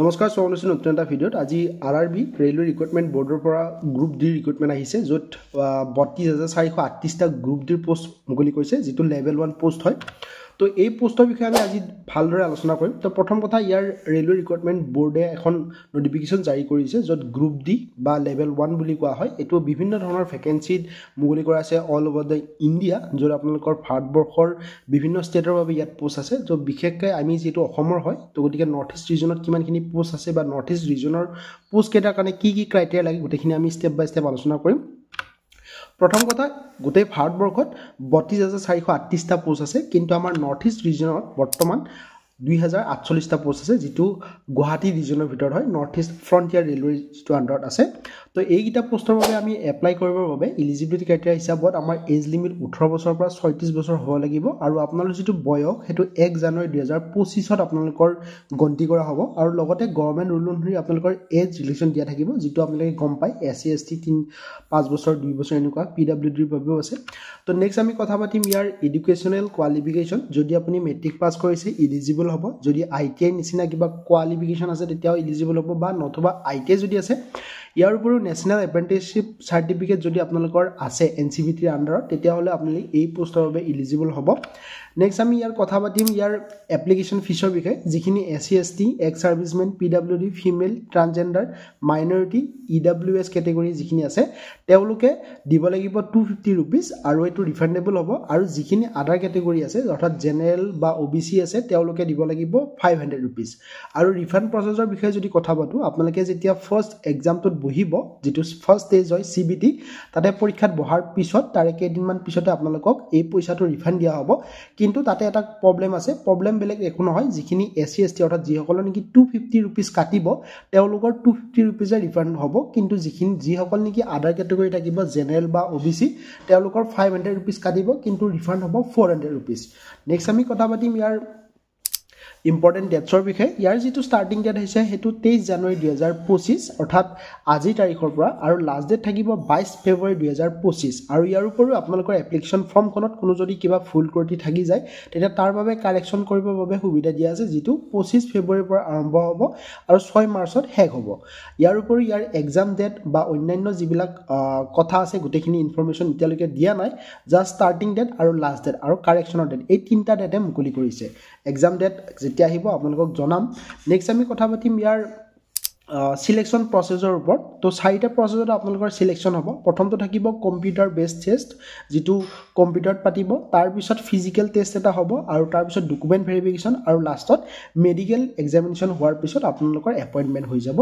নমস্কাৰ স্বাগতম নতুন এটা ভিডিঅ'ত আজি আৰআৰবি ৰেলৱে ৰিক্ৰুটমেণ্ট বৰ্ডৰ পৰা গ্ৰুপ ডি ৰিক্ৰুটমেণ্ট আহিছে য'ত ৩২,৪৮০টা গ্ৰুপ ডিৰ পোষ্ট মুকলি কৰিছে যিটো লেভেল 1 পোষ্ট হয় তো এই পোষ্টৰ বিষয়ে আমি আজি ভালদৰে আলোচনা কৰিম তো প্ৰথম কথা ইয়াৰ ৰেলৱে ৰিক্ৰুটমেণ্ট বৰ্ডে এখন নটিফিকেশ্যন জাৰি কৰিছে য'ত গ্ৰুপ ডি বা লেভেল 1 বুলি কোৱা হয় এইটো বিভিন্ন ধৰণৰ ভেকেন্সিত মুকলি কৰা আছে অল ওভাৰ দ্য ইণ্ডিয়া য'ত আপোনালোকৰ ভাৰতবৰ্ষৰ বিভিন্ন ষ্টেটৰ বাবে ইয়াত পোষ্ট আছে তো বিশেষকৈ আমি যেটো অসমৰ হয় তো গতিকে নৰ্থ ইষ্ট ৰিজনত কিমানখিনি পোষ্ট আছে বা নৰ্থ ইষ্ট ৰিজনৰ পোষ্ট কেইটাৰ কাৰণে কি ক্ৰাইটেৰিয়া লাগে গোটেইখিনি আমি ষ্টেপ বাই ষ্টেপ আলোচনা কৰিম প্ৰথম কথা গোটেই ভাৰতবৰ্ষত ৩২,৪৮০টা পোষ্ট আছে কিন্তু আমাৰ নৰ্থ ইষ্ট ৰিজনত বৰ্তমান ২,০৪৮টা পোষ্ট আছে যেটো গুৱাহাটী ৰিজনৰ ভিতৰত হয় নৰ্থ ইষ্ট ফ্ৰন্টিয়াৰ ৰেলৱে যেটো আণ্ডাৰত আছে তো এইকেইটা পোষ্টৰ বাবে আমি এপ্লাই কৰিবৰ বাবে এলিজিবিলিটি ক্ৰাইটেৰিয়া হিচাপত আমাৰ এজ লিমিট 18 বছৰৰ পৰা 36 বছৰ হ'ব লাগিব আৰু আপোনালোকৰ যেটো বয়স হেতু 1 জানুৱাৰী 2025ত আপোনালোকৰ গন্তি কৰা হ'ব আৰু লগতে গভৰ্ণমেণ্ট ৰুল অনুসৰি আপোনালোকৰ এজ ৰিলেকশ্যন দিয়া থাকিব যেটো আপোনালোকে গম পায় এসসি এসটি 5 বছৰ 2 বছৰ এনেকুৱা পিডব্লিউডিৰ বাবেও আছে তো নেক্সট আমি কথা পাতিম ইয়াৰ এডুকেশ্যনেল কোৱালিফিকেশ্যন যদি আপুনি মেট্ৰিক পাছ কৰিছে এলিজিবল হ'ব যদি আইটিআই নিচিনা কিবা কোৱালিফিকেশ্যন আছে তেতিয়াও এলিজিবল হ'ব বা নতুবা আইটিআই যদি আছে ইয়াৰ উপৰিও নেশ্যনেল এপ্ৰেণ্টিছশ্বিপ চাৰ্টিফিকেট যদি আপোনালোকৰ আছে এনচিভিটিৰ আণ্ডাৰত তেতিয়াহ'লে আপুনি এই পোষ্টৰ বাবে এলিজিবল হ'ব নেক্সট আমি ইয়াৰ কথা পাতিম ইয়াৰ এপ্লিকেশ্যন ফিছৰ বিষয়ে যিখিনি এসসি এসটি এক্স সাৰ্ভিসমেন পিডব্লিউডি female transgender minority EWS category যিখিনি আছে তেওঁলোকে দিব লাগিব 250 रुपीस আৰু এটো ৰিফান্ডেবল হ'ব আৰু যিখিনি আদাৰ কেটেগৰী আছে অৰ্থাৎ জেনাৰেল বা ওবিসি আছে তেওঁলোকে দিব লাগিব 500 रुपीस আৰু ৰিফান্ড প্ৰসেছৰ বিষয়ে যদি কথা পাতো আপোনালোকে যেতিয়া ফাৰ্স্ট এক্সামটোত বহিব যেটো ফাৰ্স্ট স্টেজ হয় সিবিটি তাতে পৰীক্ষাত বহাৰ পিছত তাৰে কেইদিনমান পিছতে আপোনালোকক এই পইচাটো ৰিফান্ড দিয়া হ'ব কিন্তু তাতে এটা প্ৰবলেম আছে প্ৰবলেম বেলেগ একো নহয় যিখিনি এসসি এসটি অৰ্থাৎ যিসকল নেকি 250 रुपीस কাটিব তেওঁলোকৰ 250 रुपीस ৰিফান্ড হ'ব কিন্তু যিসকল নেকি আদাৰ কেটেগৰী থাকিব জেনাৰেল বা ওবিসি তেওঁলোকৰ 500 रुपीस কাটিব কিন্তু ৰিফান্ড হ'ব 400 रुपीस নেক্সট আমি কথা পাতিম ইয়াৰ ইম্পৰ্টেন্ট ডেটছৰ বিষয়ে ইয়াৰ যেটো ষ্টাৰ্টিং ডেট হৈছে হেতু 23 জানুৱাৰী 2025 অৰ্থাৎ আজি তাৰিখৰ পৰা আৰু লাষ্ট ডেট থাকিব 22 ফেব্ৰুৱাৰী 2025 আৰু ইয়াৰ উপৰিও আপোনালোকৰ এপ্লিকেশ্যন ফৰ্মখনত কোনো যদি কিবা ভুল ত্ৰুটি থাকি যায় তেতিয়া তাৰ বাবে কাৰেকচন কৰিবৰ বাবে সুবিধা দিয়া আছে যেটো 25 ফেব্ৰুৱাৰীৰ পৰা আৰম্ভ হ'ব আৰু 6 মাৰ্চত শেষ হ'ব ইয়াৰ উপৰিও ইয়াৰ এক্সাম ডেট বা অন্যান্য যিবিলাক কথা আছে গোটেইখিনি ইনফৰমেশন এতিয়ালৈকে দিয়া নাই জাস্ট ষ্টাৰ্টিং ডেট আৰু লাষ্ট ডেট আৰু কাৰেকচনৰ ডেট এই তিনটা ডেটে মুকলি কৰিছে এক্সাম ডেট যেতিয়া আহিব আপোনালোকক জনাম নেক্সট আমি কথা পাতিম ইয়াৰ সিলেকশন প্ৰসেছৰ ওপৰত তো চাৰিটা প্ৰসেছত আপোনালোকৰ সিলেকশন হ'ব প্ৰথমটো থাকিব কম্পিউটাৰ বেসড টেষ্ট যেটো কম্পিউটাৰত পাতিব তাৰ পিছত ফিজিক্যাল টেষ্ট এটা হ'ব আৰু তাৰ পিছত ডকুমেন্ট ভেৰিফিকেশন আৰু লাষ্টত মেডিকেল এক্সামিনেশন হোৱাৰ পিছত আপোনালোকৰ এপইন্টমেন্ট হৈ যাব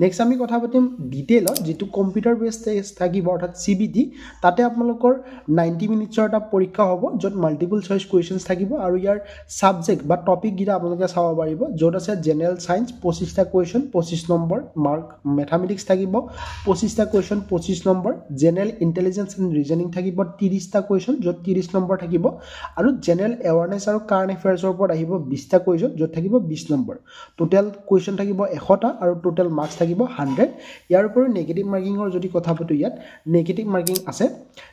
নেক্সট আমি কথা পাতিম ডিটেইলত যেটো কম্পিউটাৰ বেসড টেষ্ট থাকিব অৰ্থাৎ সিবিটি তাতে আপোনালোকৰ 90 মিনিটছৰ এটা পৰীক্ষা হ'ব য'ত মাল্টিপল চইচ কোৱেশ্চনছ থাকিব আৰু ইয়াৰ সাবজেক্ট বা টপিক গিটা আপোনালোকে চাব পাৰিব য'ত আছে জেনাৰেল সায়েন্স 25টা কোৱেশ্চন 25 নম্বৰ মাৰ্ক ম্যাথমেটিক্স থাকিব 25টা কোৱেশ্চন 25 নম্বৰ জেনাৰেল ইন্টেলিজেন্স এন্ড ৰিজনিং থাকিব 30টা কোৱেশ্চন য'ত 30 নম্বৰ থাকিব আৰু জেনাৰেল এৱাৰনেস আৰু কাৰেন্ট এফেয়াৰ্ছৰ ওপৰত আহিব 20টা কোৱেশ্চন য'ত থাকিব 20 নম্বৰ টোটাল কোৱেশ্চন থাকিব 100টা আৰু টোটাল মাৰ্কস থাকিব 100 ইয়াৰ উপৰি নেগেটিভ মাৰ্কিংৰ যদি কথা পাতো ইয়াত নেগেটিভ মাৰ্কিং আছে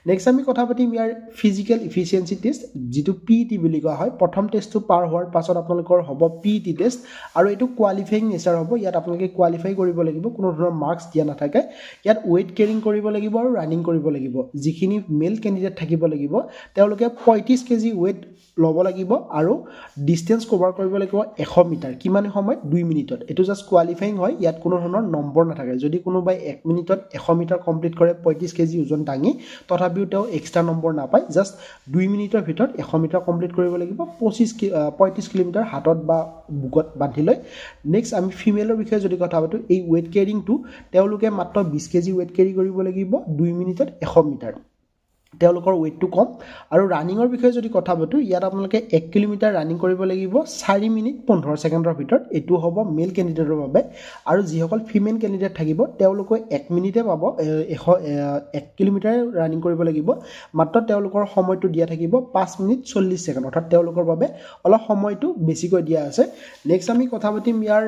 নেক্সট আমি কথা পাতিম ইয়াৰ ফিজিক্যাল এফিচিয়েন্সি টেষ্ট যেটো পিইটি বুলি কোৱা হয় প্ৰথম টেষ্টটো পাৰ হোৱাৰ পাছত আপোনালোকৰ হ'ব পিইটি টেষ্ট আৰু এটো কোৱালিফাইং নেচাৰ হ'ব ইয়াত আপোনালোকে কোৱালিফাই কৰিব লাগিব কোনো ধৰণৰ মাৰ্কস দিয়া নাথাকে ইয়াত ওয়েট কেৰিং কৰিব লাগিব আৰু ৰানিং কৰিব লাগিব যিখিনি মেল ক্যান্ডিডেট থাকিব লাগিব তেওঁলোকে 35 কেজি ওয়েট ল'ব লাগিব আৰু ডিসটেন্স কভাৰ কৰিব লাগিব 100 মিটাৰ কিমান সময়ত 2 মিনিটত এটো জাস্ট কোৱালিফাইং হয় ইয়াত কোনো ধৰণৰ নম্বৰ নাথাকে যদি কোনোবাই 1 মিনিটত 100 মিটাৰ কমপ্লিট কৰে 35 কেজি ওজন দাঙি তথাপিও তেওঁ এক্সট্ৰা নম্বৰ নাপায় জাস্ট 2 মিনিটৰ ভিতৰত 100 মিটাৰ কমপ্লিট কৰিব লাগিব 35 কিলোমিটাৰ হাতত বা বুকত বান্ধি লৈ নেক্সট আমি ফিমেলৰ বিষয়ে যদি কথা পাতো এই ওয়েট কেৰিং টু তেওঁলোকে মাত্ৰ 20 কেজি ওয়েট কেৰি কৰিব লাগিব 2 মিনিটত 100 মিটাৰ তেওঁলোকৰ ওয়েটটো কম আৰু ৰানিংৰ বিষয়ে যদি কথা পাতো ইয়াত আপোনালোকে 1 কিলোমিটাৰ ৰানিং কৰিব লাগিব 4 মিনিট 15 সেকেন্ডৰ ভিতৰত এটো হ'ব মেল ক্যান্ডিডেটৰ বাবে আৰু যিসকল ফিমেল ক্যান্ডিডেট থাকিব তেওঁলোকে 1 মিনিটে পাব 1 কিলোমিটাৰ ৰানিং কৰিব লাগিব মাত্ৰ তেওঁলোকৰ সময়টো দিয়া থাকিব 5 মিনিট 40 সেকেন্ড অৰ্থাৎ তেওঁলোকৰ বাবে অলপ সময়টো বেছিকৈ দিয়া আছে নেক্সট আমি কথা পাতিম ইয়াৰ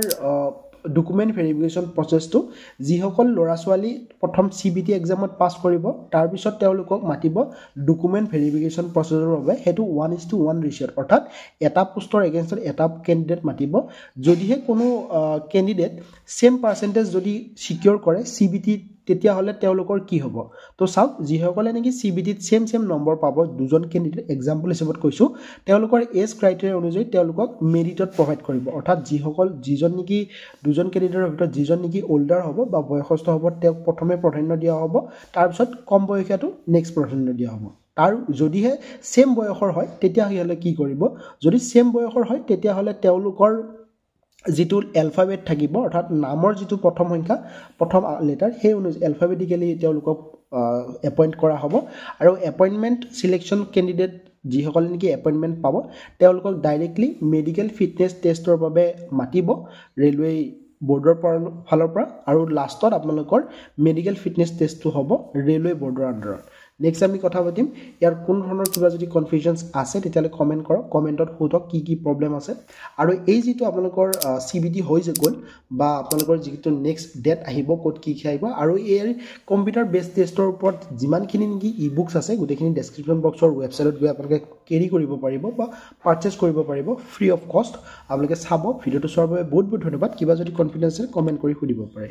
ডকুমেণ্ট ভেৰিফিকেশ্যন প্ৰচেছটো যিসকল ল'ৰা ছোৱালী প্ৰথম CBT এক্সামত পাছ কৰিব তাৰপিছত তেওঁলোকক মাতিব ডকুমেণ্ট ভেৰিফিকেশ্যন প্ৰচেছৰ বাবে সেইটো 1:1 ৰেচিঅ'ত অৰ্থাৎ এটা পোষ্টৰ এগেইনষ্টত এটা কেণ্ডিডেট মাতিব যদিহে কোনো কেণ্ডিডেট সেম পাৰ্চেণ্টেজ যদি সিকিউৰ কৰে CBT তেতিয়াহ'লে তেওঁলোকৰ কি হ'ব তো চাওক যিসকলে নেকি CBTত সেম নম্বৰ পাব দুজন কেণ্ডিডেট এক্সাম্পল হিচাপত কৈছোঁ তেওঁলোকৰ এজ ক্ৰাইটেৰিয়া অনুযায়ী তেওঁলোকক মেৰিটত প্ৰভাইড কৰিব অৰ্থাৎ যিজন নেকি দুজন কেণ্ডিডেটৰ ভিতৰত যিজন নেকি ওল্ডাৰ হ'ব বা বয়সস্থ হ'ব তেওঁক প্ৰথমে প্ৰাধান্য দিয়া হ'ব তাৰপিছত কম বয়সীয়াটো নেক্সট প্ৰাধান্য দিয়া হ'ব আৰু যদিহে সেম বয়সৰ হয় তেতিয়াহ'লে কি কৰিব যদি সেম বয়সৰ হয় তেতিয়াহ'লে তেওঁলোকৰ যিটো এলফাবেট থাকিব অৰ্থাৎ নামৰ যিটো প্ৰথম সংখ্যা প্ৰথম লেটাৰ সেই অনুযায়ী এলফাবেটিক্যালি তেওঁলোকক এপইণ্ট কৰা হ'ব আৰু এপইণ্টমেণ্ট সিলেকশ্যন কেণ্ডিডেট যিসকলে নেকি এপইণ্টমেণ্ট পাব তেওঁলোকক ডাইৰেক্টলি মেডিকেল ফিটনেছ টেষ্টৰ বাবে মাতিব ৰেলৱে বৰ্ডৰ ফালৰ পৰা আৰু লাষ্টত আপোনালোকৰ মেডিকেল ফিটনেছ টেষ্টটো হ'ব ৰেলৱে বৰ্ডৰ আণ্ডাৰত নেক্সট আমি কথা পাতিম ইয়াৰ কোন ধৰণৰ কিবা যদি কনফিউজনছ আছে তেতিয়াহ'লে কমেণ্ট কৰক কমেণ্টত সোধক কি প্ৰব্লেম আছে আৰু এই যিটো আপোনালোকৰ CBT হৈ গ'ল বা আপোনালোকৰ যিটো নেক্সট ডেট আহিব ক'ত কি আহিব আৰু এই কম্পিউটাৰ বেছ টেষ্টৰ ওপৰত যিমানখিনি নেকি ই-বুকছ আছে গোটেইখিনি ডেছক্ৰিপশ্যন বক্সৰ ৱেবছাইটত গৈ আপোনালোকে কেৰি কৰিব পাৰিব বা পাৰচেজ কৰিব পাৰিব ফ্ৰী অফ কষ্ট আপোনালোকে চাব ভিডিঅ'টো চোৱাৰ বাবে বহুত ধন্যবাদ কিবা যদি কনফিউজন আছে কমেণ্ট কৰি সুধিব পাৰে